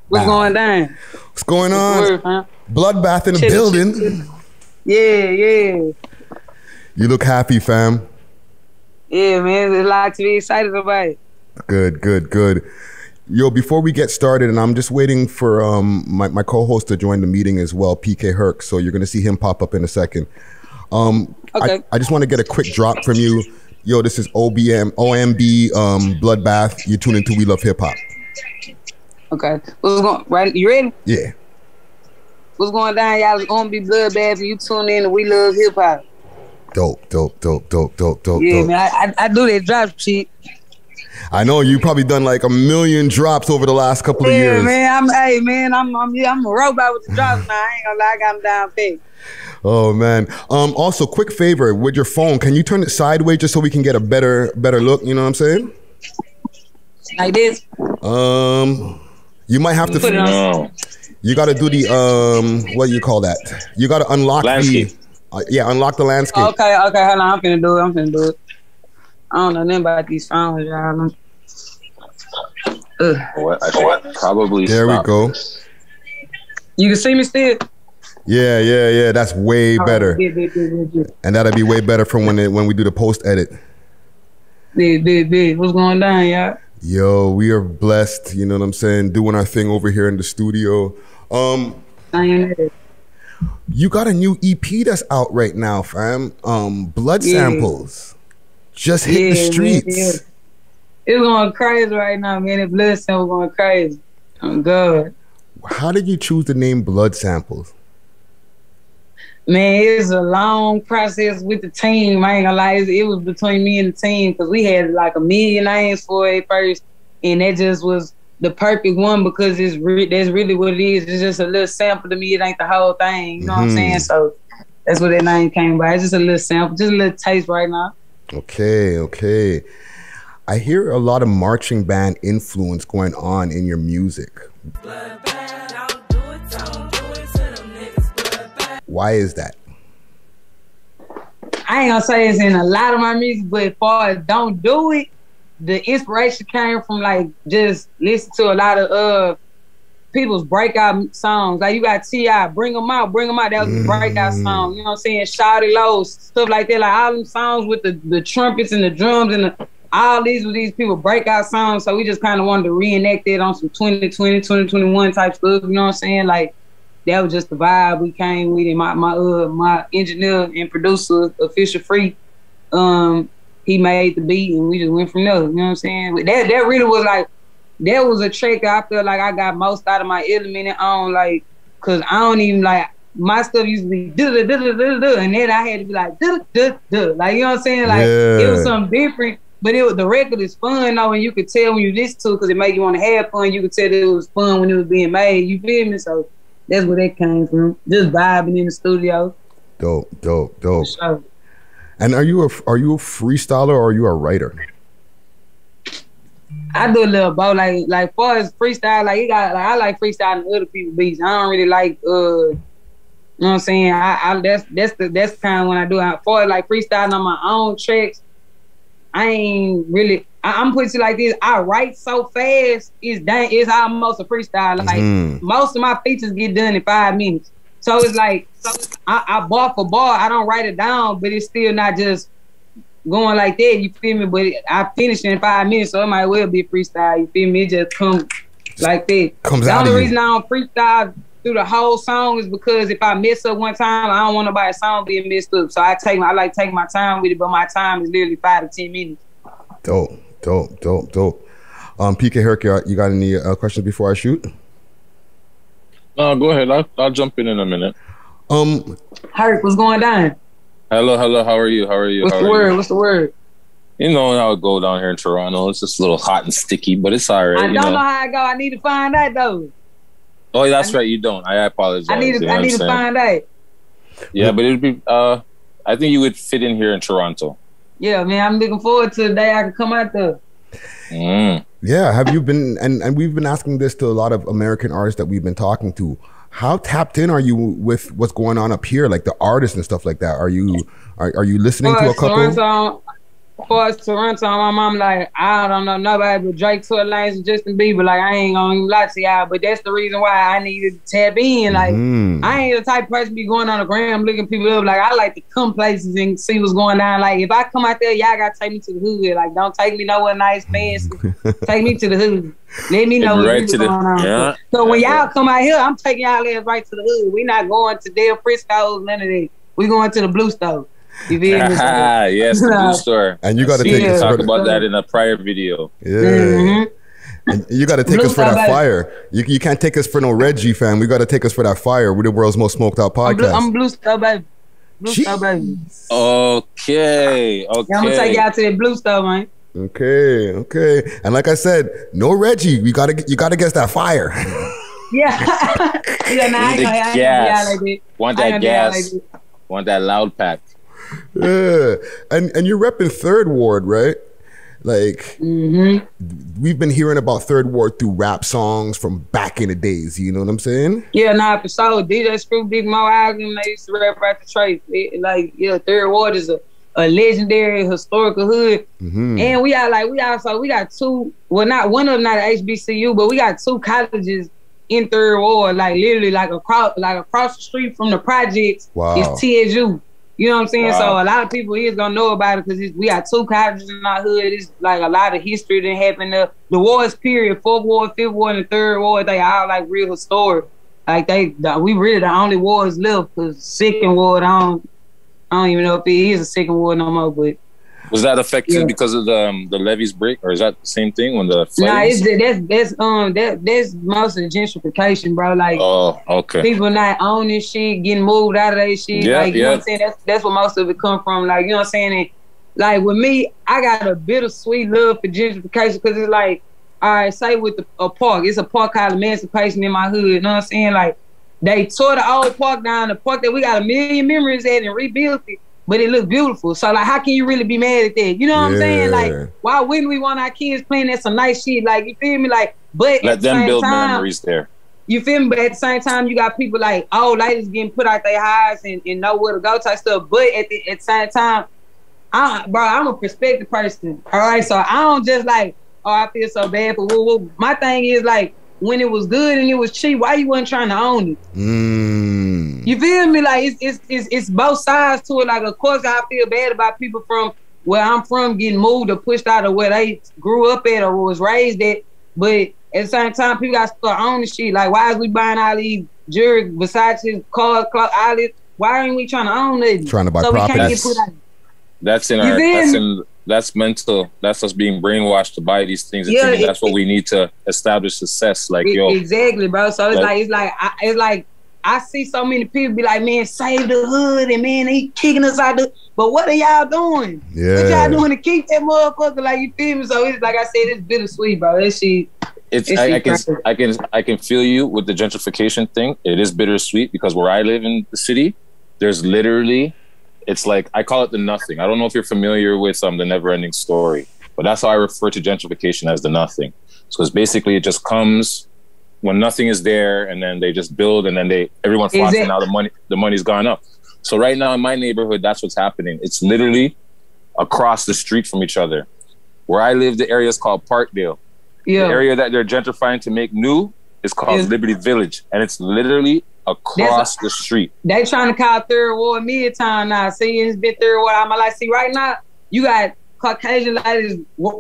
What's going down? What's going on? Bloodbath in the building. Yeah. You look happy, fam. Yeah, man. There's a lot to be excited about. Good. Yo, before we get started, and I'm just waiting for my co-host to join the meeting as well, PK Hercs. So you're gonna see him pop up in a second. Okay. I just want to get a quick drop from you. Yo, this is OMB Bloodbath. You tune into We Love Hip Hop. Okay. What's going right? You ready? Yeah. What's going down, y'all? It's OMB Bloodbath, and you tune in to We Love Hip Hop. Dope. Yeah, man. I do that drop shit. I know you probably done like 1 million drops over the last couple of years. Yeah, man. I'm a robot with the drops now. I ain't gonna lie, I got them down fast. Oh man. Also, quick favor with your phone, can you turn it sideways just so we can get a better look? You know what I'm saying? Like this. You might have to. No. You got to do the what do you call that? You got to unlock landscape. Unlock the landscape. Okay. Hold on. I'm finna do it. I don't know nothing about these phones, y'all. I should probably. There we go. You can see me still. Yeah. That's way better. And that'll be way better from when we do the post edit. Big. What's going down, y'all? Yo, we are blessed. You know what I'm saying? Doing our thing over here in the studio. You got a new EP that's out right now, fam. Blood Samples just hit the streets. Man. It's going crazy right now, man. The Blood Samples going crazy. I'm good. How did you choose the name Blood Samples? Man, it's a long process with the team. I ain't gonna lie, it was between me and the team because we had like 1 million names for it first, and that just was the perfect one because that's really what it is. It's just a little sample to me. It ain't the whole thing. You know what I'm saying? So that's where that name came by. It's just a little sample, just a little taste right now. Okay. I hear a lot of marching band influence going on in your music. Why is that? I ain't gonna say it's in a lot of my music, but as far as don't do it, the inspiration came from like just listen to a lot of people's breakout songs. Like you got T.I., Bring 'Em Out. That was the breakout song. You know what I'm saying? Shawty Low, stuff like that. Like all them songs with the trumpets and the drums and all these with these people breakout songs. So we just kind of wanted to reenact it on some 2020, 2021 type stuff. You know what I'm saying? Like that was just the vibe we came with. And my engineer and producer, Official Free, he made the beat and we just went from there. You know what I'm saying? But that really was like, that was a trick. I feel like I got most out of my element on, like, cause I don't even like my stuff used to be duh, and then I had to be like duh. Like, you know what I'm saying? Like it was something different. But the record is fun though, and you could tell when you listen to it because it made you want to have fun. You could tell that it was fun when it was being made. You feel me? So that's where that came from. Just vibing in the studio. Dope. Sure. And are you a freestyler or are you a writer? I do a little both. Like far as freestyle, I like freestyling other people's beats. I don't really like you know what I'm saying? That's kind of when I do. As far as like freestyling on my own tracks, I ain't really. I'm putting it like this. I write so fast, it's almost a freestyle. Like most of my features get done in 5 minutes. So it's like I bar for bar. I don't write it down, but it's still not just going like that. You feel me? But I finish in 5 minutes, so it might well be a freestyle. You feel me? It just comes like that. The only reason I don't freestyle through the whole song is because if I mess up one time, I don't want nobody's song being messed up. So I like taking my time with it, but my time is literally 5 to 10 minutes. Dope. PK Herc, you got any questions before I shoot? No, go ahead. I'll jump in a minute. Herc, what's going down? Hello. How are you? What's the word? You know how it go down here in Toronto. It's just a little hot and sticky, but it's all right. I don't know how it go. I need to find out though. Oh, that's right. You don't. I apologize. I need to find out. Yeah, but it'd be. I think you would fit in here in Toronto. Yeah, man. I'm looking forward to the day I can come out there. Yeah. Have you been? And we've been asking this to a lot of American artists that we've been talking to. How tapped in are you with what's going on up here, like the artists and stuff like that? Are you listening to a couple? For us to run to my mom, like, I don't know nobody but Drake, Tory Lanez, and Justin Bieber. Like, I ain't gonna even lie to y'all, but that's the reason why I needed to tap in. Like, I ain't the type of person be going on the gram looking people up. Like, I like to come places and see what's going on. Like, if I come out there, y'all gotta take me to the hood. Like, don't take me nowhere nice, fancy. Take me to the hood. Let me know what's going on. Yeah. So when y'all come out here, I'm taking y'all ass right to the hood. We not going to Del Frisco's, none of that. We going to the Blue Store. You feel me? Yes, the Blue Store. And you got to take us talk about that in a prior video. Yeah. And you got to take us for that fire. You can't take us for no Reggie, fam. We got to take us for that fire. We're the world's most smoked out podcast. I'm Blue Store, baby. Blue Store, baby. Okay. Yeah, I'm gonna take y'all to that Blue Store, man. Okay. And like I said, no Reggie. You gotta guess that fire. Yeah. I gas. Want that gas. Want that loud pack. Yeah. And you're repping Third Ward, right? Like, we've been hearing about Third Ward through rap songs from back in the days. You know what I'm saying? Yeah, nah, for sure. DJ Screw, Big Mo album, they used to rap right the trace. Like, yeah, Third Ward is a legendary historical hood. And we got two, well, not one of them, not at HBCU, but we got two colleges in Third Ward, like literally like across the street from the projects. Wow. It's TSU. You know what I'm saying? Wow. So a lot of people here is gonna know about it because we got two colleges in our hood. It's like a lot of history that happened. The wars period, 4th Ward, 5th Ward, and 3rd Ward, they all like real historic. Like we really the only wars left because 2nd Ward, I don't even know if it is a 2nd Ward no more. But was that affected because of the levees break, or is that the same thing when the floodings? Nah, that's most of the gentrification, bro. Like, people not owning shit, getting moved out of their shit. You know what I'm saying? That's what most of it come from. Like, you know what I'm saying? And, like, with me, I got a bittersweet love for gentrification because it's like, all right, say with a park, it's a park called Emancipation in my hood. You know what I'm saying? Like, they tore the old park down, the park that we got a million memories at, and rebuilt it. But it looks beautiful. So, like, how can you really be mad at that? You know what I'm saying? Like, why wouldn't we want our kids playing that some nice shit? Like, you feel me? Like, but let them build memories there. You feel me? But at the same time, you got people like, old ladies getting put out their highs and know where to go type stuff. But at the same time, I'm a perspective person. All right? So, I don't just like, oh, I feel so bad for woo-woo. My thing is, like, when it was good and it was cheap, why you wasn't trying to own it? You feel me? Like, it's both sides to it. Like, of course, I feel bad about people from where I'm from getting moved or pushed out of where they grew up at or was raised at. But at the same time, people got to start owning shit. Like, why is we buying all these jewelry, Versace, cars, all this? Why ain't we trying to own it? Trying to buy property. We can't get put out. That's mental. That's us being brainwashed to buy these things. And that's what we need to establish success. Like, exactly, bro. So it's like I see so many people be like, man, save the hood, and man, he kicking us out but what are y'all doing? Yeah. What y'all doing to keep that motherfucker? Like, you feel me? So it's like I said, it's bittersweet, bro. That shit. I can feel you with the gentrification thing. It is bittersweet because where I live in the city, there's literally, it's like, I call it the nothing. I don't know if you're familiar with the Never Ending Story, but that's how I refer to gentrification, as the nothing. So it's basically, it just comes when nothing is there, and then they just build, and then everyone flocks, and now the money's gone up. So right now in my neighborhood, that's what's happening. It's literally across the street from each other. Where I live, the area is called Parkdale. Yeah. The area that they're gentrifying to make new is called Liberty Village, and it's literally across the street. They trying to call 3rd Ward Midtown now. See, it's been 3rd Ward. I'm like, see, right now, you got Caucasian ladies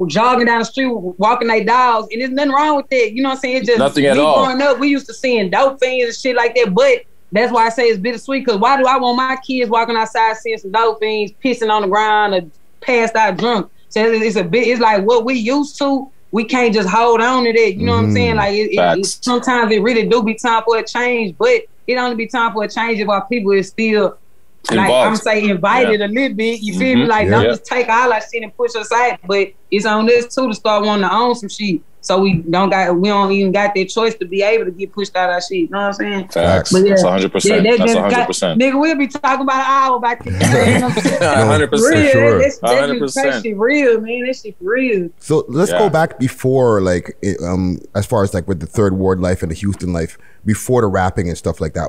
jogging down the street, walking their dogs, and there's nothing wrong with that. You know what I'm saying? It's just nothing at all. Growing up, we used to seeing dope fiends and shit like that, but that's why I say it's bittersweet, because why do I want my kids walking outside seeing some dope fiends, pissing on the ground, or passed out drunk? So it's like what we used to, we can't just hold on to that. You know what I'm saying? Like, sometimes it really do be time for a change, but it only be time for a change if our people is still like, I'm saying, invited a little bit. You feel me? Like, don't just take all our shit and push us out. But it's on us too to start wanting to own some shit. So we don't even got that choice to be able to get pushed out our shit. You know what I'm saying? Facts. But that's 100%. That's 100%. Nigga, we'll be talking about an hour about this. 100%. Sure. That's 100%. Shit real, man. That shit real. So let's go back before, like, as far as like with the 3rd Ward life and the Houston life, before the rapping and stuff like that.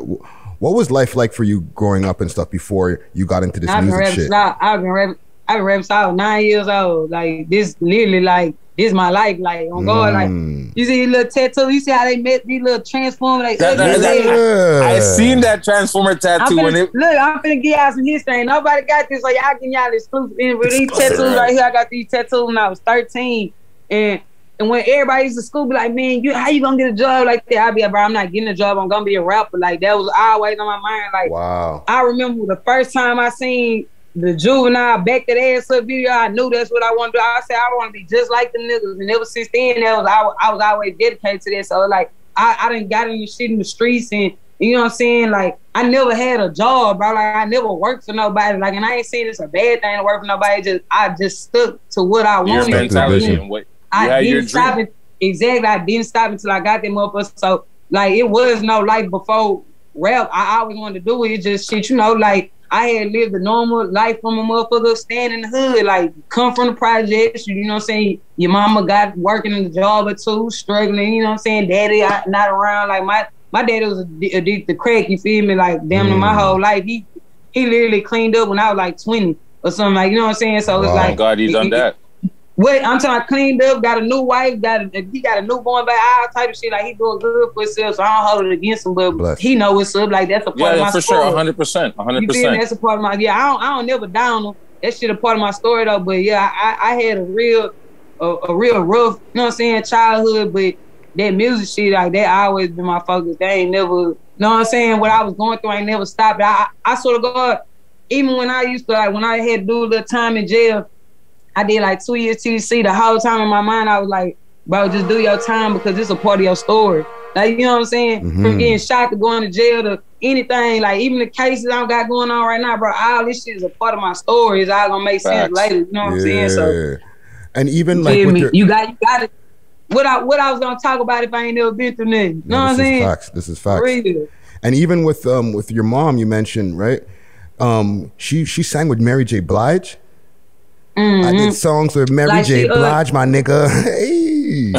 What was life like for you growing up and stuff before you got into this music shit? I've been I been rapping since I was 9 years old. Like this, literally, like this my life. Like on God, like you see these little tattoos. You see how they met these little transformers. Like I seen that transformer tattoo. Look, I'm finna give y'all some history. Ain't nobody got this, so y'all getting y'all exclusive. With these tattoos right here, I got these tattoos when I was 13, and when everybody used to school, be like, man, how you gonna get a job like that? I be like, bro, I'm not getting a job. I'm gonna be a rapper. Like that was always on my mind. Like, wow. I remember the first time I seen the Juvenile Back That Ass Up video, I knew that's what I want to do. I said I want to be just like the niggas, and ever since then, I was always dedicated to that. So like, I done got in the shit in the streets, and you know what I'm saying? Like, I never had a job, bro. Like, I never worked for nobody. Like, and I ain't saying it's a bad thing to work for nobody. I just stuck to what I wanted. Your mentality and what. I didn't stop it. Exactly. I didn't stop until I got that motherfucker. So, like, it was no life before rap. I always wanted to do it. It's just shit, you know, like, I had lived a normal life from a motherfucker standing in the hood, like, come from the projects, you know what I'm saying? Your mama got working in a job or two, struggling, you know what I'm saying? Daddy not around. Like, my daddy was addicted to crack, you feel me? Like, damn near my whole life. He literally cleaned up when I was, like, 20 or something, like, you know what I'm saying? So, it's like... Thank God he's done that. Wait, I'm talking cleaned up, got a new wife, he got a newborn baby, all type of shit. Like, he doing good for himself, so I don't hold it against him, but he know what's up. Like, that's a part of my story. Yeah, for sure, 100%, 100%. You feel me? That's a part of my, I don't never down him. That shit a part of my story, though, but yeah, I had a real rough, you know what I'm saying, childhood, but that music shit, like, that always been my focus. They ain't never, you know what I'm saying, what I was going through, I ain't never stopped. I sort of God, even when I used to, like, when I had to do a little time in jail, I did like 2 years TC. The whole time in my mind, I was like, bro, just do your time because it's a part of your story. Like, you know what I'm saying? From getting shot to going to jail to anything, like even the cases I got going on right now, bro, all this shit is a part of my story. It's all gonna make sense later. You know what I'm saying? So, and even like with you got it. What I was gonna talk about if I ain't never been through nothing. You know what I'm saying? This is facts. Real. And even with your mom, you mentioned, right? She sang with Mary J. Blige. I did songs with Mary J. Blige, my nigga. Hey.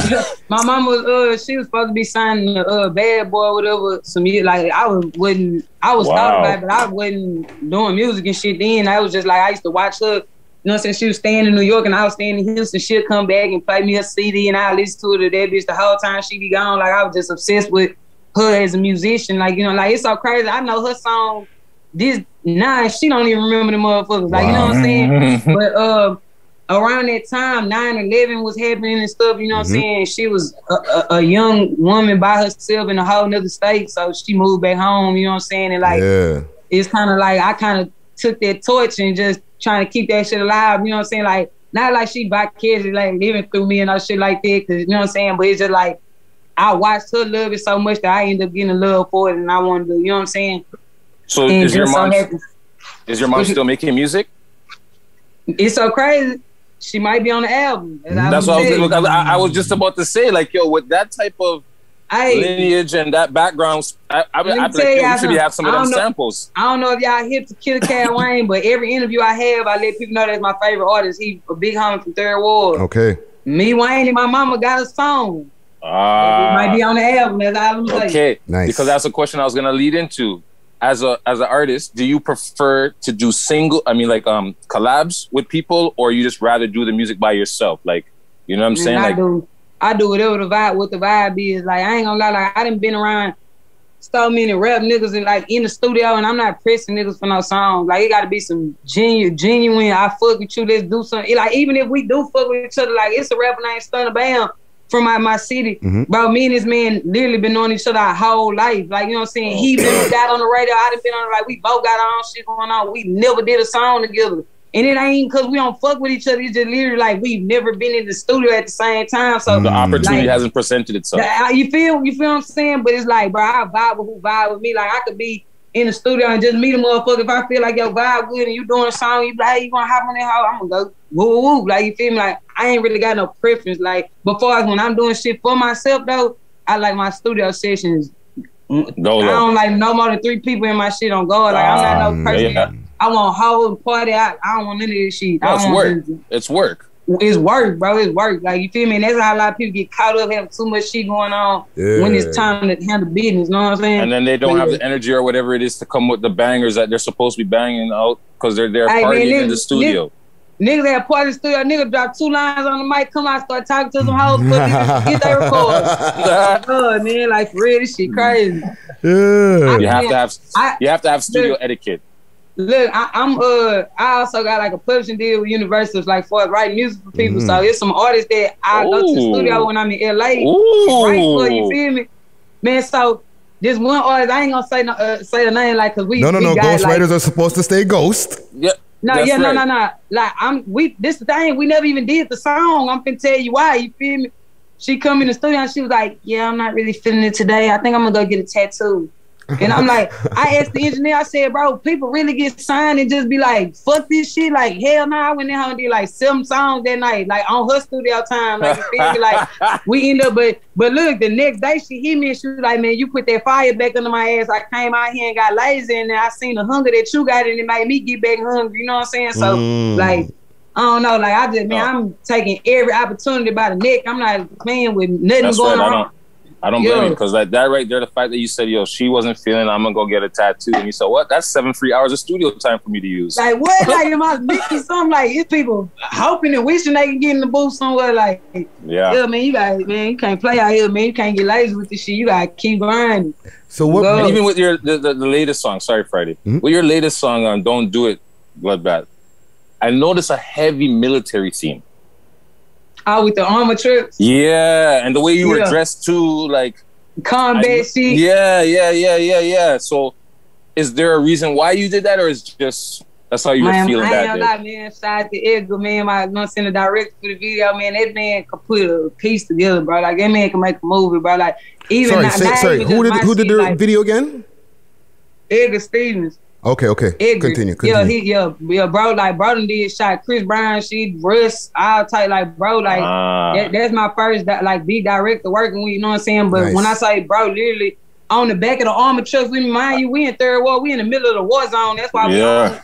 My mom was she was supposed to be signing Bad Boy or whatever. Some like I was thought about it, but I wasn't doing music and shit then. I was just like I used to watch her. You know what I'm saying? She was staying in New York and I was staying in Houston. She'd come back and play me a CD and I listen to it to that bitch the whole time she be gone. Like I was just obsessed with her as a musician. Like, you know, like it's so crazy. I know her song she don't even remember the motherfuckers. Like, you know what I'm saying? But around that time, 9/11 was happening and stuff, you know what I'm saying? She was a young woman by herself in a whole nother state, so she moved back home, you know what I'm saying? And like, it's kind of like, I kind of took that torch and just trying to keep that shit alive, you know what I'm saying? Like, not like she vicariously like living through me and all shit like that, cause you know what I'm saying? But it's just like, I watched her love it so much that I ended up getting a love for it and I wanted to, you know what I'm saying? So is your mom still making music? It's so crazy. She might be on the album. That's what I was just about to say. Like, yo, with that type of lineage and that background, I you should have some of them samples. I don't know if y'all hip to Killer Cat Wayne, but every interview I have, I let people know that's my favorite artist. He a big homie from Third Ward. Okay. Me, Wayne, and my mama got a song. It might be on the album. That's all I'm saying. Okay, nice. Because that's a question I was gonna lead into. As an artist, do you prefer to do collabs with people, or you just rather do the music by yourself? Like, you know what I'm saying? I do whatever the vibe is. Like, I ain't gonna lie, like I done been around so many rap niggas and like in the studio, and I'm not pressing niggas for no songs. Like, it gotta be some genuine. I fuck with you. Let's do something. Like, even if we do fuck with each other, like it's a rapper named Stunner Bam from my city. Bro, me and this man literally been knowing each other our whole life. Like, you know what I'm saying? He been got on the radio, I done been on the radio. We both got our own shit going on. We never did a song together. And it ain't because we don't fuck with each other. It's just literally like we've never been in the studio at the same time. So the opportunity hasn't presented itself. You feel what I'm saying? But it's like, bro, I vibe with who vibe with me. Like, I could be in the studio and just meet a motherfucker. If I feel like your vibe good and you doing a song, you be like, hey, you wanna hop on that hoe? I'm gonna go woo woo. Like, you feel me? Like, I ain't really got no preference. Like, before when I'm doing shit for myself though, I like my studio sessions. I don't like no more than 3 people in my shit on God. Like, I'm not no person. Yeah. I want whole and party. I don't want none of this shit. No, it's work. It's work. It's work, bro. It's work. Like, you feel me? And that's how a lot of people get caught up having too much shit going on when it's time to handle business. You know what I'm saying? And then they don't have the energy or whatever it is to come with the bangers that they're supposed to be banging out because they're partying in the studio. Niggas at party in the studio, niggas drop 2 lines on the mic, come out, start talking to some hoes, get their record. Oh man, like for real, this shit crazy. Yeah. You have to have studio etiquette. Look, I also got like a publishing deal with Universal, like for writing music for people. So it's some artists that I go to the studio when I'm in LA. Right for you, feel me? Man, so this one artist, I ain't gonna say the name, like, cause we No. Ghostwriters like, are supposed to stay ghost. Yeah. No. Like this the thing, we never even did the song. I'm finna tell you why. You feel me? She come in the studio and she was like, "Yeah, I'm not really feeling it today. I think I'm gonna go get a tattoo." And I'm like, I asked the engineer, I said, bro, people really get signed and just be like, fuck this shit? Like, hell no. I went in and did like 7 songs that night, like on her studio time. Like, you feel me? Like, we end up, but look, the next day she hit me and she was like, man, you put that fire back under my ass. I came out here and got lazy and then I seen the hunger that you got and it made me get back hungry. You know what I'm saying? So, like, I don't know. Like, I just, man, I'm taking every opportunity by the neck. I'm not playing with nothing going on. I don't blame you, because like that right there, the fact that you said, yo, she wasn't feeling, I'm gonna go get a tattoo, and you said, what? That's 7 free hours of studio time for me to use. Like what? Like am I making something? Like it's people hoping and wishing they can get in the booth somewhere. Like yeah, man, you can't play out here, man. You can't get lazy with this shit. You gotta keep grinding. So what? And even with your the latest song, sorry, Friday, with your latest song on "Don't Do It," Bloodbath, I noticed a heavy military theme. Oh, with the armor trucks? Yeah, and the way you were dressed too, like combat shit. Yeah. So, is there a reason why you did that, or is just that's how you were feeling that day? I ain't gonna lie, man. Shout out to Edgar, man. My send a director for the video, man. That man could put a piece together, bro. Like that man can make a movie, bro. Like even sorry. Who did the video again? Edgar Stevens. Okay. Edgar. Continue. Yeah, bro. Like, bro done did shot Chris Brown, shit, Russ, all type. Like, bro, like that's my first like big director working with. You know what I'm saying? But when I say, bro, literally on the back of the armor trucks, we mind you, we in third war, we in the middle of the war zone. That's why we on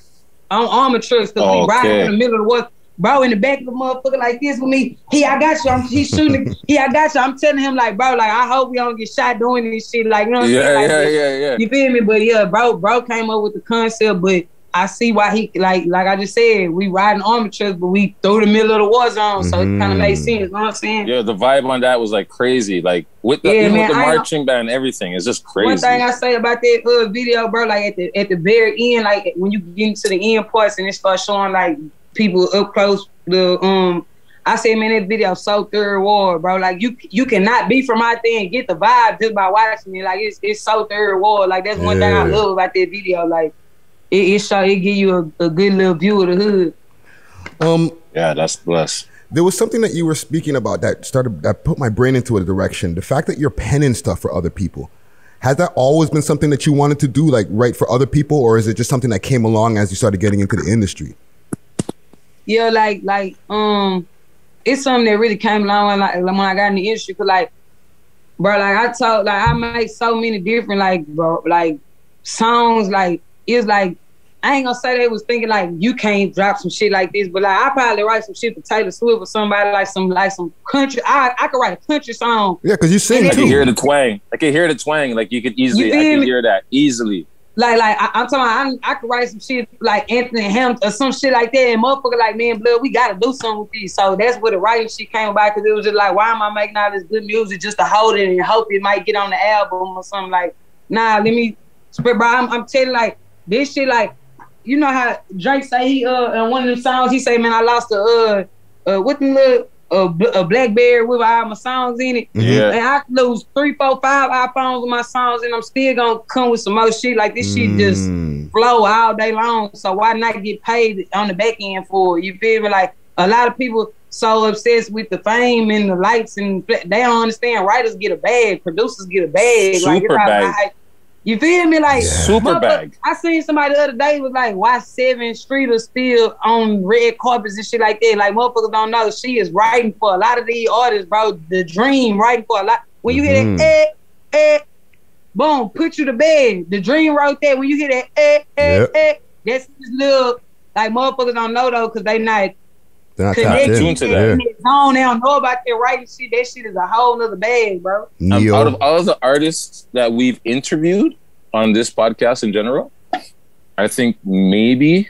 armor trucks, because we riding in the middle of the war. Bro, in the back of the motherfucker like this with me. I got you. He's shooting. I got you. I'm telling him like, bro, like I hope we don't get shot doing this shit. Like, you know what I'm saying? Like, Yeah. You feel me? But yeah, bro came up with the concept. But I see why he like I just said, we riding armor trucks, but we through the middle of the war zone, so it kind of makes sense. You know what I'm saying? Yeah, the vibe on that was like crazy. Like with the even with the marching band and everything, it's just crazy. One thing I say about that video, bro, like at the very end, like when you get into the end parts and it starts showing like people up close, I said, man, that video so third war, bro. Like you cannot be from out there and get the vibe just by watching it. Like it's so third war. Like that's one thing I love about that video. Like it give you a good little view of the hood. Yeah, that's blessed. There was something that you were speaking about that put my brain into a direction. The fact that you're penning stuff for other people. Has that always been something that you wanted to do, like write for other people, or is it just something that came along as you started getting into the industry? Yeah, like it's something that really came along when I got in the industry. Cause like, bro, like I make so many different like songs. Like it's like I ain't gonna say they was thinking like you can't drop some shit like this, but like I probably write some shit for Taylor Swift or somebody like some country. I could write a country song. Yeah, cause you sing too. I can hear the twang. Like you could easily. I can hear that easily. Like I'm talking about, I could write some shit like Anthony Hamilton or some shit like that, and motherfucker like, man, blood, we gotta do something with these. So that's where the writing shit came about, because it was just like, why am I making all this good music just to hold it and hope it might get on the album or something? Like, nah, let me spread, bro. I'm telling like this shit, like, you know how Drake say he in one of them songs he say, man, I lost what the little a BlackBerry with all my songs in it. Yeah. And I lose 3, 4, 5 iPhones with my songs, and I'm still gonna come with some more shit. Like this shit just flow all day long. So why not get paid on the back end for it? You feel me? Like a lot of people so obsessed with the fame and the lights, and they don't understand writers get a bag, producers get a bag. Super bag. You feel me? Like super bag. I seen somebody the other day was like, why 7th Street is still on red carpets and shit like that. Like motherfuckers don't know she is writing for a lot of these artists, bro. The dream writing for a lot. When you hear that, boom, put you to bed. The dream wrote that. When you hear that, that's this little, like motherfuckers don't know though, because they not connected to that. They don't know about that writing shit. That shit is a whole nother bag, bro. Out of all of the artists that we've interviewed on this podcast in general, I think maybe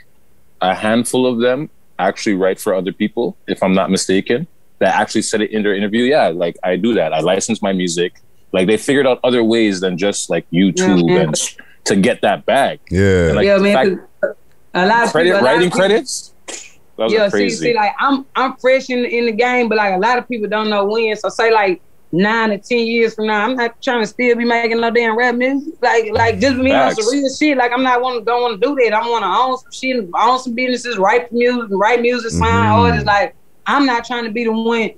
a handful of them actually write for other people, if I'm not mistaken, that actually said it in their interview. Yeah, like I do that. I license my music. Like they figured out other ways than just like YouTube and to get that bag. Yeah. And, like, yeah, man. A lot of people, writing credits. Yeah, crazy. see, like I'm fresh in the game, but like a lot of people don't know when. So say like 9 to 10 years from now, I'm not trying to still be making no damn rap music. Like just me on some real shit. Like I'm not don't want to do that. I want to own some shit, own some businesses, write music, sign artists. Like I'm not trying to be the one.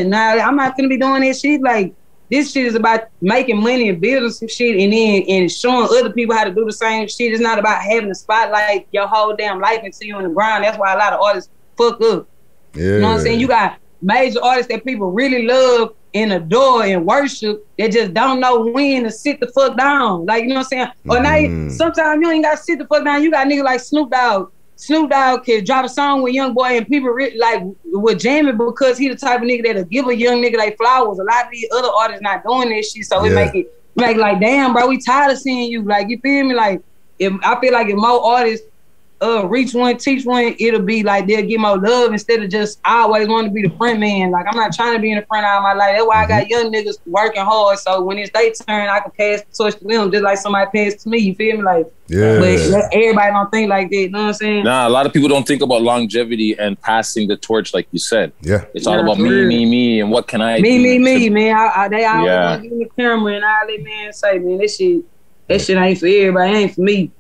Nah, I'm not gonna be doing that shit. Like this shit is about making money and building some shit, and showing other people how to do the same shit. It's not about having a spotlight your whole damn life until you on the ground. That's why a lot of artists fuck up. Yeah. You know what I'm saying? You got major artists that people really love and adore and worship that just don't know when to sit the fuck down. Like, you know what I'm saying? Or now, sometimes you ain't got to sit the fuck down. You got niggas like Snoop Dogg. Snoop Dogg can drop a song with Young Boy and people like would jam it because he the type of nigga that'll give a young nigga they flowers. A lot of these other artists not doing this shit, so it make it like, damn, bro, we tired of seeing you. Like, you feel me? Like, I feel like if more artists reach one, teach one, it'll be like they'll get more love instead of just I always want to be the front man. Like, I'm not trying to be in the front all my life. That's why I got young niggas working hard. So when it's their turn, I can pass the torch to them just like somebody passed to me. You feel me? Like, but everybody don't think like that. You know what I'm saying? Nah, a lot of people don't think about longevity and passing the torch, like you said. Yeah, it's all about me, and what can I do? Me, man. They always want to give me the camera and all that, man. Say, man, that shit ain't for everybody. It ain't for me.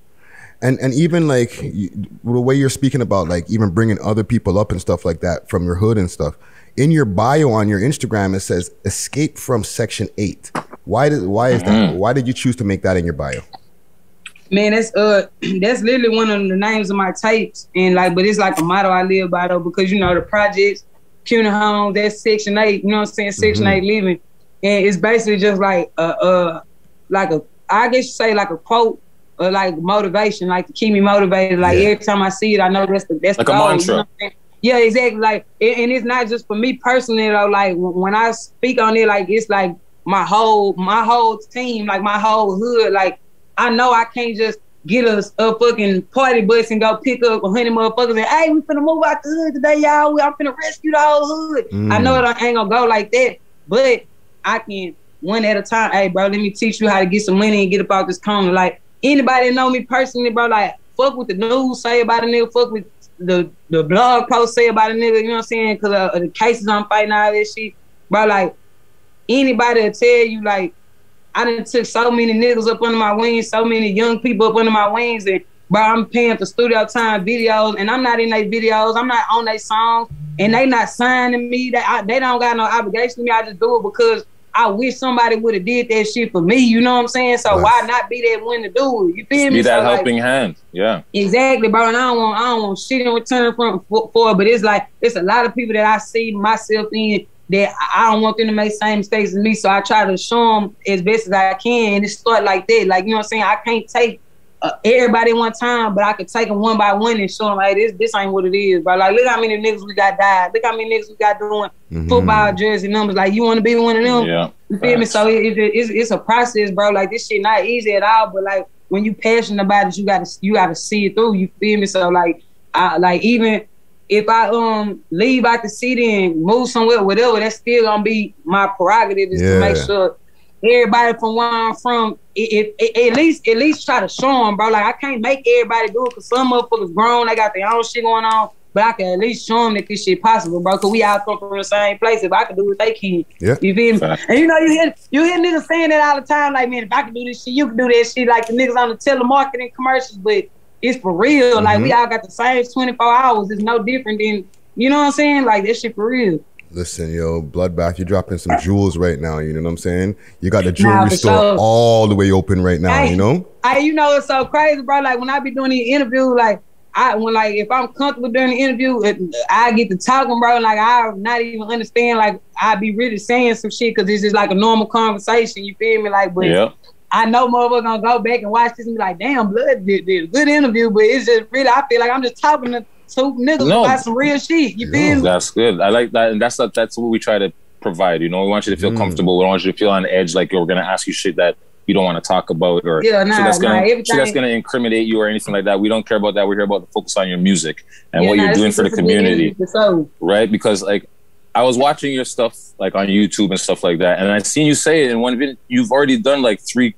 And even like the way you're speaking about like even bringing other people up and stuff like that from your hood and stuff. In your bio on your Instagram, it says escape from Section 8. Why is that? Why did you choose to make that in your bio? Man, that's literally one of the names of my tapes, and like, but it's like a motto I live by though, because you know the projects, CUNY Home, that's Section 8. You know what I'm saying? Section 8 living, and it's basically just like I guess you say like a quote. Or like motivation, like to keep me motivated. Like every time I see it, I know that's like the a goal, mantra. You know what I'm saying? Yeah, exactly. Like, and it's not just for me personally though. Like when I speak on it, like it's like my whole team, like my whole hood. Like I know I can't just get us a fucking party bus and go pick up 100 motherfuckers and hey, we finna move out the hood today, y'all. I'm finna rescue the whole hood. I know it ain't gonna go like that, but I can one at a time. Hey, bro, let me teach you how to get some money and get up out this corner. Like. Anybody that know me personally, bro, like, fuck what the news say about a nigga, fuck what the blog post say about a nigga, you know what I'm saying? Because the cases I'm fighting, all this shit. Bro, like, anybody will tell you, like, I done took so many niggas up under my wings, so many young people up under my wings, and, bro, I'm paying for studio time videos, and I'm not in their videos, I'm not on their songs, and they not signing me. They don't got no obligation to me. I just do it because I wish somebody would have did that shit for me, you know what I'm saying? So why not be that one to do it? You feel me? Be that helping hand, yeah. Exactly, bro. And I don't want shit in return for it, but it's like it's a lot of people that I see myself in that I don't want them to make same mistakes as me. So I try to show them as best as I can, and it start like that. Like, you know what I'm saying? I can't take everybody one time, but I could take them one by one and show them, hey, this ain't what it is, bro. Like, look how many niggas we got died. Look how many niggas we got doing football jersey numbers. Like, you want to be one of them? Yeah. You feel me? So it's a process, bro. Like, this shit not easy at all, but like when you passionate about it, you gotta see it through. You feel me? So like, even if I leave out the city and move somewhere, whatever, that's still gonna be my prerogative is to make sure everybody from where I'm from, at least try to show them, bro. Like, I can't make everybody do it because some motherfuckers grown, they got their own shit going on, but I can at least show them that this shit possible, bro, because we all come from the same place. If I can do it, they can. Yeah. You feel me? And you know, you hear niggas saying that all the time, like, man, if I can do this shit, you can do that shit, like the niggas on the telemarketing commercials, but it's for real. Like, we all got the same 24 hours. It's no different than, you know what I'm saying? Like, that shit for real. Listen, yo, Bloodbath, you're dropping some jewels right now, you know what I'm saying? You got the jewelry store all the way open right now, you know? You know, it's so crazy, bro. Like, when I be doing the interview, like, if I'm comfortable during the interview, I get to talking, bro, like, I not even understand, like, I be really saying some shit because it's just like a normal conversation, you feel me? Like, but I know motherfuckers gonna go back and watch this and be like, damn, Blood did a good interview, but it's just really, I feel like I'm just talking to two niggas about some real shit. You feel me? That's good. I like that, and that's what we try to provide. You know, we want you to feel comfortable. We don't want you to feel on edge, like we're gonna ask you shit that you don't want to talk about, or shit that's gonna incriminate you or anything like that. We don't care about that. We're here about to focus on your music and what you're doing for the community, right? Because like I was watching your stuff like on YouTube and stuff like that, and I seen you say it in one video. You've already done like 3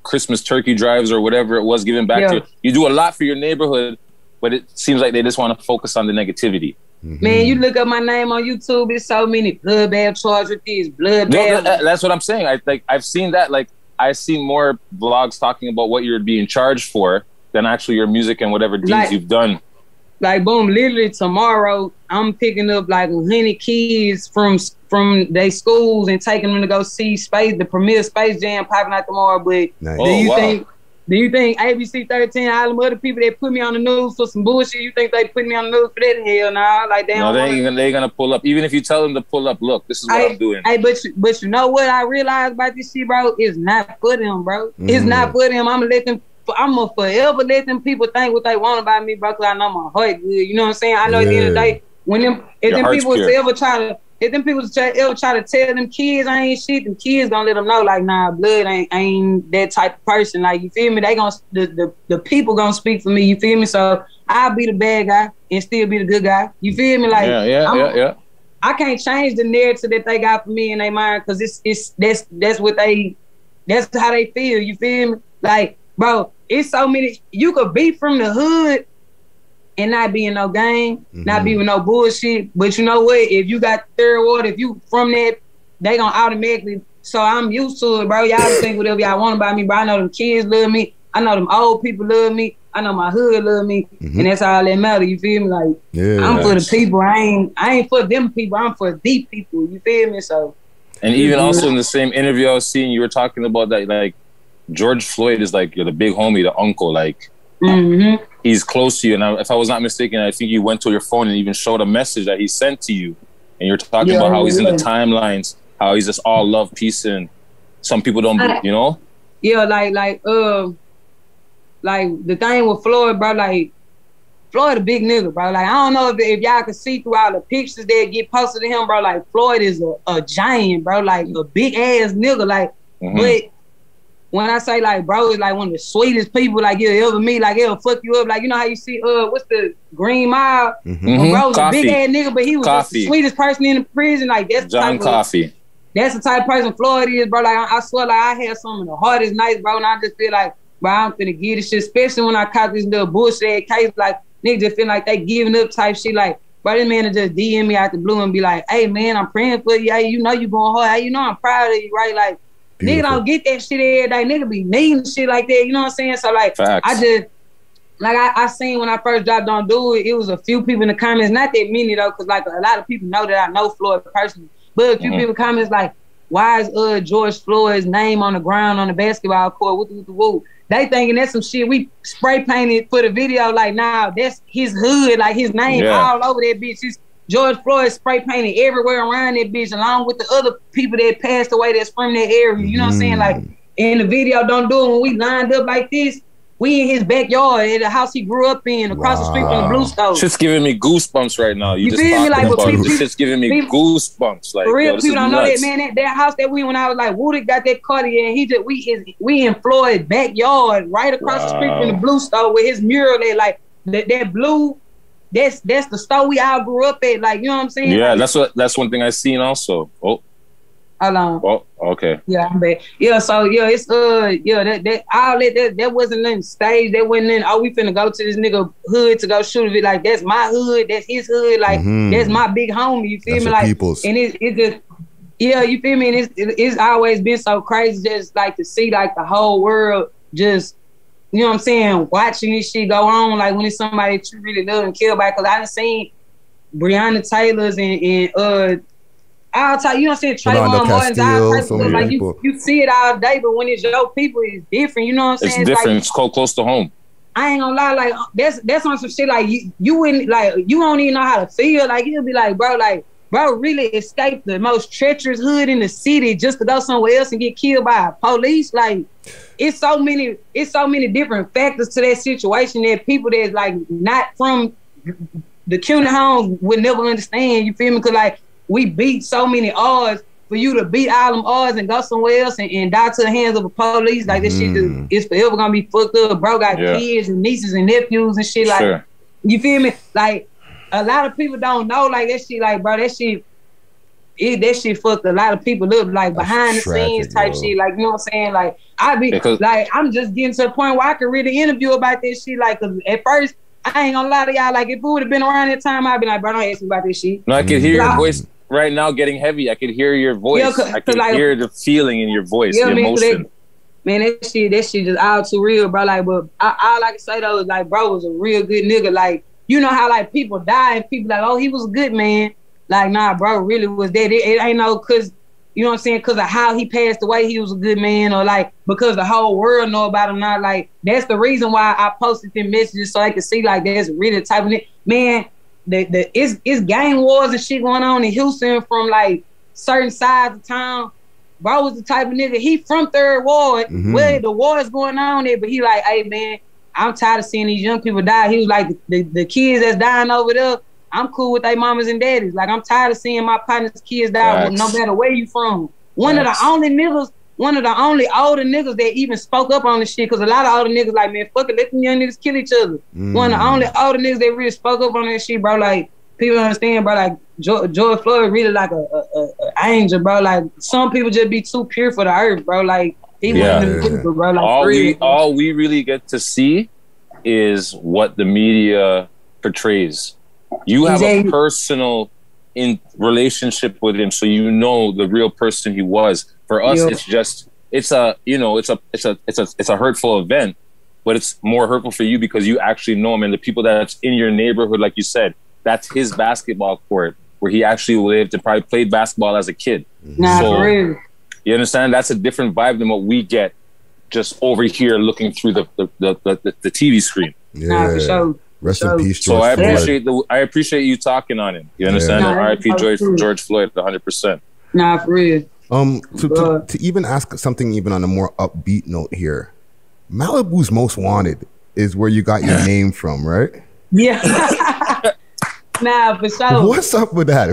Christmas turkey drives or whatever it was, giving back to you. You do a lot for your neighborhood, but it seems like they just want to focus on the negativity. Man, you look up my name on YouTube, there's so many bloodbath charged with this, bloodbath. No, that's what I'm saying. I've seen that. Like, I've seen more vlogs talking about what you're being charged for than actually your music and whatever deeds you've done. Like, boom, literally tomorrow, I'm picking up like 100 kids from their schools and taking them to go see the premiere Space Jam popping out tomorrow. But do you think ABC 13, all them other people that put me on the news for some bullshit, you think they put me on the news for that? Hell nah. Like, they ain't gonna pull up. Even if you tell them to pull up, look, this is what I'm doing. Hey, but you know what I realized about this shit, bro? It's not for them, bro. It's not for them. I'm gonna forever let them people think what they want about me, bro, because I know my heart good. You know what I'm saying? I know at the end of the day, if them people ever try to tell them kids I ain't shit, them kids gonna let them know, like, nah, blood ain't that type of person. Like, you feel me? They gonna the people gonna speak for me. You feel me? So I'll be the bad guy and still be the good guy. You feel me? Like, I can't change the narrative that they got for me in their mind, because that's how they feel. You feel me? Like, bro, it's so many. You could be from the hood and not be in no gang, not be with no bullshit. But you know what? If you got third ward, if you from that, they gonna automatically. So I'm used to it, bro. Y'all think whatever y'all want about me, bro. I know them kids love me. I know them old people love me. I know my hood love me, and that's all that matter. You feel me? Like, I'm for the people. I ain't for them people. I'm for the people. You feel me? So. And even also in the same interview I was seeing, you were talking about that, like, George Floyd is like, you're the big homie, the uncle, like, he's close to you. And if I was not mistaken, I think you went to your phone and even showed a message that he sent to you. And you're talking about how he's in the timelines, how he's just all love, peace, and some people don't, you know? Yeah, like the thing with Floyd, bro, like, Floyd a big nigga, bro. Like, I don't know if y'all can see through all the pictures that get posted to him, bro. Like, Floyd is a giant, bro. Like, a big ass nigga. Like, but when I say, like, bro is like one of the sweetest people like you'll ever meet, like, it'll fuck you up. Like, you know how you see what's the Green Mile? Bro's a big ass nigga, but he was just the sweetest person in the prison. Like, that's John Coffey. That's the type of person Floyd is, bro. Like, I swear, like, I had some of the hardest nights, bro, and I just feel like, bro, I'm finna get this shit, especially when I caught this little bullshit case. Like, niggas just feel like they giving up type shit. Like, bro, this man will just DM me out the blue and be like, hey, man, I'm praying for you. Hey, you know you going hard. Hey, you know I'm proud of you, right? Like, nigga don't get that shit every day. Nigga be needing shit like that. You know what I'm saying? So, like, facts. I just, like, I seen when I first dropped Don't Do It, it was a few people in the comments, not that many, though, because, like, a lot of people know that I know Floyd personally. But a few people comments like, why is George Floyd's name on the ground on the basketball court? Woo. They thinking that's some shit we spray painted for the video. Like, nah, that's his hood. Like, his name all over that bitch. George Floyd spray painted everywhere around that bitch, along with the other people that passed away that's from that area. You know what I'm saying? Like, in the video, Don't Do It, when we lined up like this, we in his backyard at the house he grew up in, across the street from the Blue Stove. Shit's giving me goosebumps right now. You just feel me? Like, this shit's giving me goosebumps. Like, for real, people don't know that, man. That house that we, when I was like, Woody got that Cartier, and we in Floyd's backyard, right across the street from the Blue Stove with his mural there. Like, that blue, that's the store we all grew up at. Like, you know what I'm saying? Yeah, like, that's one thing I seen also. Oh. Hold on. Oh, okay. Yeah, I'm back. Yeah, so it's that wasn't nothing staged. That wasn't nothing, we finna go to this nigga hood to go shoot it. Like, that's my hood, that's his hood, like that's my big homie. You feel me? Like, people's. And it just, yeah, you feel me? And it's always been so crazy, just like to see like the whole world just, you know what I'm saying, watching this shit go on, like when it's somebody that you really love and care about. Cause I done seen Breonna Taylor's and I'll tell you, know what I'm saying, Trayvon Martin's like you see it all day, but when it's your people, it's different. You know what I'm saying? It's different. Like, it's close to home. I ain't gonna lie, like that's on some shit like you wouldn't, like, you don't even know how to feel. Like, you'll be like, bro really escaped the most treacherous hood in the city just to go somewhere else and get killed by police. Like, it's so many different factors to that situation that people that's like not from the community homes would never understand. You feel me? Cause like, we beat so many odds for you to beat all them odds and go somewhere else and die to the hands of the police, like this shit is forever gonna be fucked up. Bro got kids and nieces and nephews and shit. Like, you feel me? Like, a lot of people don't know, like, that shit, like, bro, that shit fucked a lot of people up, like, behind the scenes type shit. Like, you know what I'm saying? Like, like, I'm just getting to a point where I could read an interview about this shit. Like, 'cause at first, I ain't gonna lie to y'all, like, if it would have been around that time, I'd be like, bro, don't ask me about this shit. No, I could hear your voice right now getting heavy. I could hear your voice. I could like, hear the feeling in your voice, the emotion. Man, that shit just all too real, bro. Like, but all I can say though is, like, bro was a real good nigga. Like, you know how, like, people die and people like, oh, he was a good man. Like, nah, bro, really was that. It ain't no, cause, you know what I'm saying, cause of how he passed away, he was a good man, or like, because the whole world know about him now. Like, that's the reason why I posted them messages, so I could see, like, that's really the type of nigga. Man, it's gang wars and shit going on in Houston from, like, certain sides of town. Bro was the type of nigga, he from 3rd Ward, where the war is going on there, but he like, hey, man, I'm tired of seeing these young people die. He was like, the kids that's dying over there, I'm cool with their mamas and daddies. Like, I'm tired of seeing my partner's kids die, no matter where you from. One of the only older niggas that even spoke up on this shit, because a lot of older niggas like, man, fuck it, let them young niggas kill each other. One of the only older niggas that really spoke up on that shit, bro. Like, people don't understand, bro. Like, George Floyd really like a angel, bro. Like, some people just be too pure for the earth, bro. Like, he wasn't people, bro. Like, all we really get to see is what the media portrays. You have a personal relationship with him, so you know the real person he was. For us, it's just it's a hurtful event, but it's more hurtful for you because you actually know him, and the people that's in your neighborhood, like you said, that's his basketball court where he actually lived and probably played basketball as a kid. For real. You understand? That's a different vibe than what we get just over here looking through the TV screen. Yeah, for sure. Rest in peace, George So I appreciate you talking on him. You understand? R.I.P. George Floyd, 100%. Nah, for real. To even ask something even on a more upbeat note here, Malibu's Most Wanted is where you got your name from, right? Yeah. Nah, for sure. What's up with that?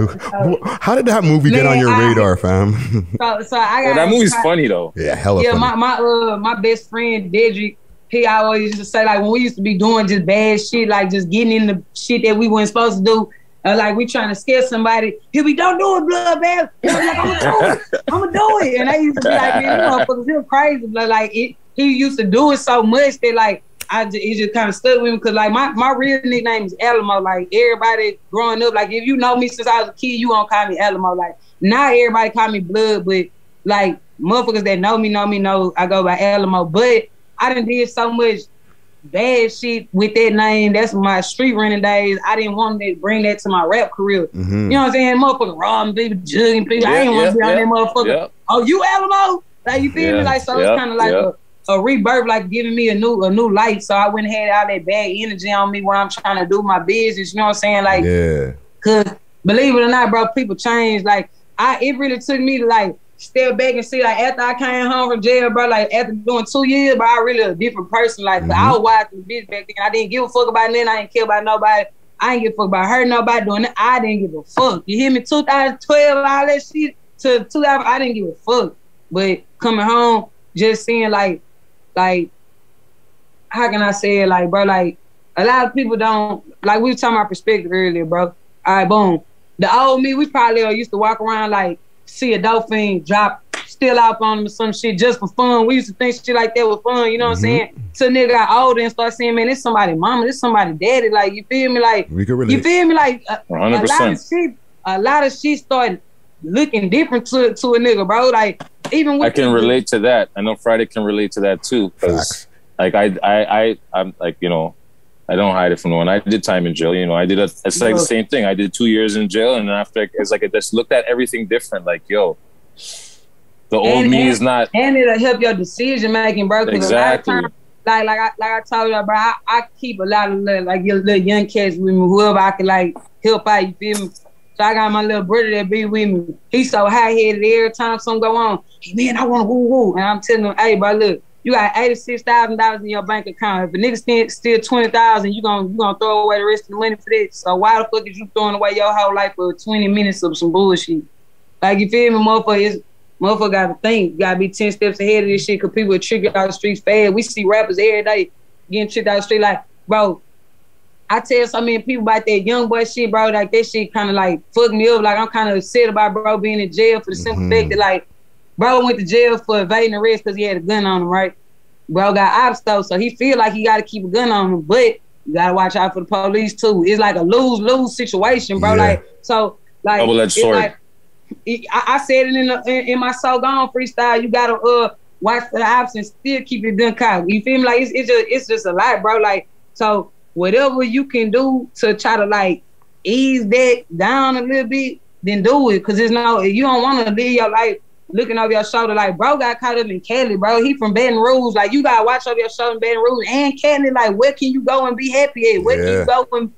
How did that movie get on your radar, fam? So I got that movie's funny though. Yeah, hella funny. My best friend Dred, he always used to say, like, when we used to be doing just bad shit, like just getting in the shit that we weren't supposed to do, like we trying to scare somebody, he'll be, don't do it, bloodbath. I'm gonna do it. And I used to be like, man, you motherfuckers, you're crazy. But like he used to do it so much that like it just kind of stuck with me, because like my real nickname is Alamo. Like, everybody growing up, like, if you know me since I was a kid, you gonna call me Alamo. Like, not everybody call me Blood, but like motherfuckers that know me know I go by Alamo. But I done did so much bad shit with that name. That's my street running days. I didn't want to bring that to my rap career. You know what I'm saying? Motherfucker robbing people, jugging people. I didn't want to be on that motherfucker. Oh, you Alamo? Like, you feel me? Like, so it's kind of like a rebirth, like giving me a new life. So I went and had all that bad energy on me when I'm trying to do my business. You know what I'm saying? Like, cause believe it or not, bro, people change. Like, it really took me to like step back and see, like, after I came home from jail, bro, like after doing 2 years, but I really a different person. Like, I was wild to the bitch back then. I didn't give a fuck about nothing. I didn't care about nobody. I didn't give a fuck about hurting nobody, doing it. I didn't give a fuck. You hear me? 2012, all that shit to 2000, I didn't give a fuck. But coming home, just seeing like, how can I say it? Like, bro, like, a lot of people don't, like, we were talking about perspective earlier, bro. All right, boom. The old me, we probably used to walk around like, see a dolphin drop, still out on them or some shit just for fun. We used to think shit like that was fun, you know what I'm saying? So nigga got older and start saying, man, this somebody mama, this somebody daddy. Like, you feel me? Like, we can relate. You feel me? Like, 100%. A lot of shit started looking different to a nigga, bro. Like, even with I can relate to that. I know Friday can relate to that too, because like I'm like, you know, I don't hide it from no one. I did time in jail, you know. I did it's like the same thing. I did 2 years in jail, and after it's like I just looked at everything different. Like, yo, the old me is not, and it'll help your decision making, bro. Exactly. A lot of times, like I told you, bro, I keep a lot of like your little young cats with me, whoever I can like help out. You feel me? So I got my little brother that be with me. He's so high-headed every time something go on. Hey, man, I want to woo-woo. And I'm telling him, hey, bro, look, you got $86,000 in your bank account. If a nigga steal $20,000, you gonna throw away the rest of the money for that. So why the fuck is you throwing away your whole life for 20 minutes of some bullshit? Like, you feel me? Motherfucker gotta think. You gotta be 10 steps ahead of this shit, because people will trick you out the streets fast. We see rappers every day getting tricked out the street. Like, bro, I tell so many people about that young boy shit, bro. Like, that shit kind of like fucked me up. Like, I'm kind of upset about bro being in jail for the simple fact that, like, bro went to jail for evading arrest because he had a gun on him, right? Bro got ops though, so he feel like he got to keep a gun on him, but you got to watch out for the police too. It's like a lose-lose situation, bro. Yeah. Like, so, like, double-edged sword. Like, I said it in my So Gone freestyle. You gotta watch for the ops and still keep your gun cocked. You feel me? Like, it's just a lot, bro. Like, so whatever you can do to try to like ease that down a little bit, then do it. Cause you don't want to live your life looking over your shoulder. Like, bro got caught up in Cali, bro. He from Baton Rouge. Like, you gotta watch over your shoulder in Baton Rouge and Cali. Like, where can you go and be happy at? Where can you go and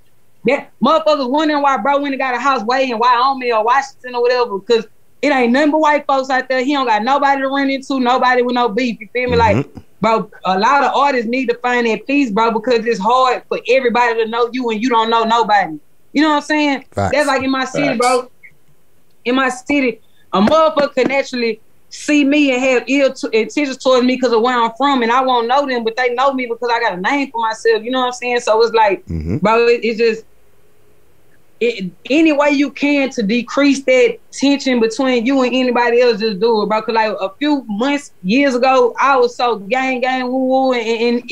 that motherfuckers wondering why bro went and got a house way in Wyoming or Washington or whatever, because it ain't nothing but white folks out there. He don't got nobody to run into, nobody with no beef. You feel me? Like, bro, a lot of artists need to find that peace, bro, because it's hard for everybody to know you and you don't know nobody. You know what I'm saying? Facts. That's like in my city, bro. In my city, a motherfucker can naturally see me and have ill intentions towards me because of where I'm from, and I won't know them, but they know me because I got a name for myself. You know what I'm saying? So it's like, bro, it's just any way you can to decrease that tension between you and anybody else, just do it, bro. Cause like a few months, years ago, I was so gang, woo, and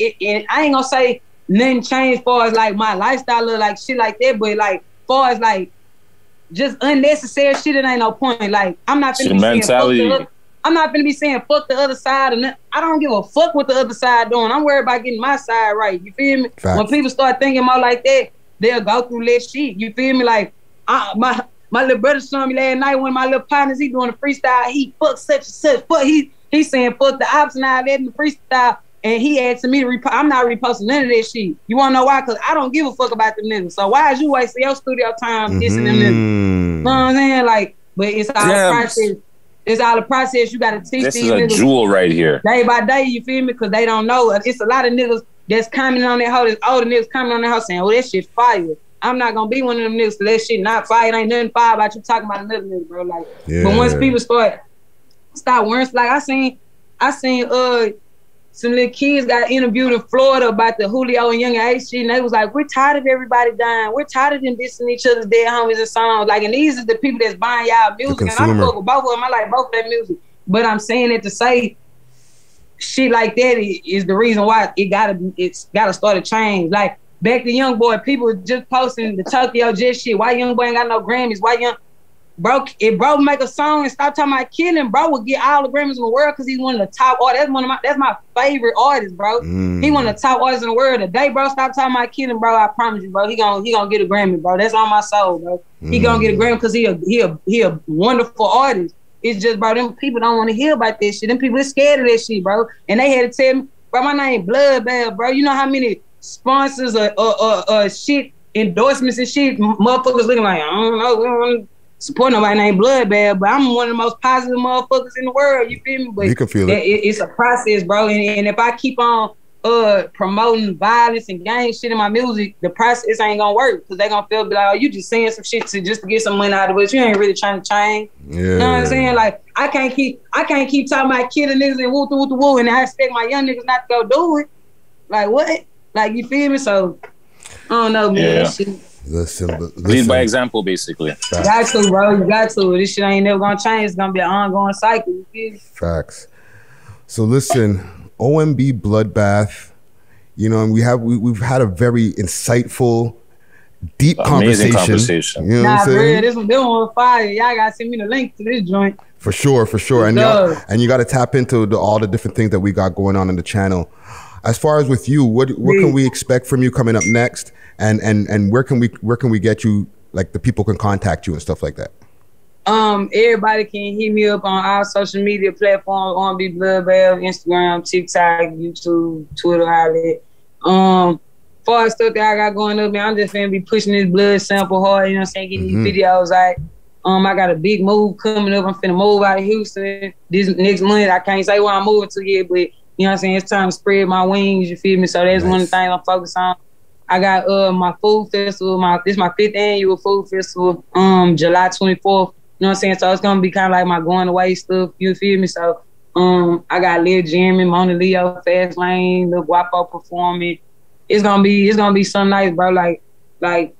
I ain't gonna say nothing changed far as like my lifestyle or like shit like that, but like far as like just unnecessary shit, it ain't no point. Like, I'm not finna be saying fuck the other side, and I don't give a fuck what the other side doing. I'm worried about getting my side right. You feel me? Facts. When people start thinking more like that, they'll go through less shit. You feel me? Like, my little brother showed me last night, one of my little partners, he doing a freestyle. He fuck such and such. Fuck, he saying fuck the ops and all that in the freestyle. And he asking me to I'm not reposting none of that shit. You wanna know why? Cause I don't give a fuck about them niggas. So why is you wasting your studio time dissing them niggas? You know what I'm saying? Like, but it's all a process. It's all a process. You gotta teach these niggas. This is a jewel right here. Day by day, you feel me? Cause they don't know. It's a lot of niggas that's commenting on that hoe, there's older niggas commenting on that hoe saying, oh, that shit fire. I'm not gonna be one of them niggas, so that shit not fire. It ain't nothing fire about you talking about another nigga, bro. Like, but once people start worrying, like I seen some little kids got interviewed in Florida about the Julio and Young H shit, and they was like, we're tired of everybody dying. We're tired of them dissing each other's dead homies and songs. Like, and these are the people that's buying y'all music, and I fuck with both of them. I like both of that music. But I'm saying it to say shit like that is the reason why it's gotta start to change. Like, back to Young Boy, people just posting the Tokyo Jet shit. Why Young Boy ain't got no Grammys? Why if bro make a song and stop talking about killing, bro would get all the Grammys in the world because he's one of the top artists. That's my favorite artist, bro. He one of the top artists in the world. The day bro stop talking about killing, bro, I promise you, bro, he gonna get a Grammy, bro. That's on my soul, bro. He gonna get a Grammy because he a wonderful artist. It's just, bro, them people don't want to hear about this shit. Them people are scared of that shit, bro. And they had to tell me, bro, my name Bloodbath, bro. You know how many sponsors or shit, endorsements and shit, motherfuckers looking like, I don't know, we don't want to support nobody named Bloodbath, but I'm one of the most positive motherfuckers in the world, you feel me? But you can feel it. It's a process, bro. And if I keep on promoting violence and gang shit in my music, the process ain't gonna work, because they gonna feel like, oh, you just saying some shit just to get some money out of it. You ain't really trying to change. Yeah. You know what I'm saying? Like, I can't keep talking about killing niggas and woo, and I expect my young niggas not to go do it. Like, what? Like, you feel me? So I don't know, man. Yeah. Shit. Listen. Lead by example, basically. Facts. You got to, bro. You got to. This shit ain't never gonna change. It's gonna be an ongoing cycle. You feel me? Facts. So listen, OMB Bloodbath. You know, and we've had a very insightful, deep conversation. You know what I'm saying? This one fire. Y'all gotta send me the link to this joint. For sure. And you gotta tap into all the different things that we got going on in the channel. As far as with you, what can we expect from you coming up next? And where can we get you, like the people can contact you and stuff like that? Everybody can hit me up on our social media platforms, OMB Bloodbath, Instagram, TikTok, YouTube, Twitter, all that. Far as stuff that I got going up, man, I'm just gonna be pushing this blood sample hard, you know what I'm saying, getting these videos out. I got a big move coming up. I'm finna move out of Houston this next month. I can't say where I'm moving to yet, but you know what I'm saying, it's time to spread my wings, you feel me? So that's one of the things I'm focused on. I got my food festival, this is my 5th annual food festival, July 24th. know what I'm saying? So it's gonna be kind of like my going away stuff. You feel me? So I got Lil Jimmy, Mona Leo, Fast Lane, Lil Guapo performing. It's gonna be some nice, bro. Like nice.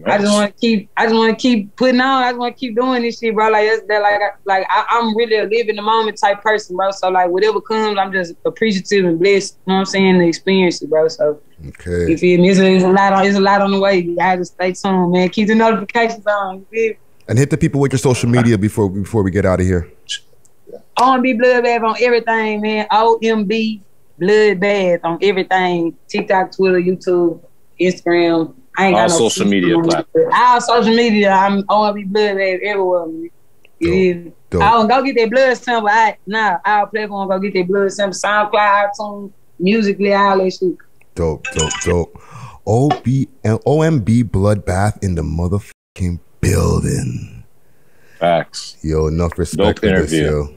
I just want to keep putting on. I just want to keep doing this shit, bro. Like I'm really a live in the moment type person, bro. So like whatever comes, I'm just appreciative and blessed. You know what I'm saying? The experience, bro. So okay, you feel me? It's a lot on the way. You gotta stay tuned, man. Keep the notifications on. You feel me? And hit the people with your social media before we get out of here. OMB Bloodbath on everything, man. OMB Bloodbath on everything. TikTok, Twitter, YouTube, Instagram. I ain't got all no social media platforms. All social media. I'm OMB Bloodbath everywhere, man. Dope. I don't go get that blood sample. I'll play for go get that blood sample. SoundCloud, iTunes, Musically, all that shit. Dope. OMB Bloodbath in the motherfucking building. Facts. Yo, enough respect for this, yo.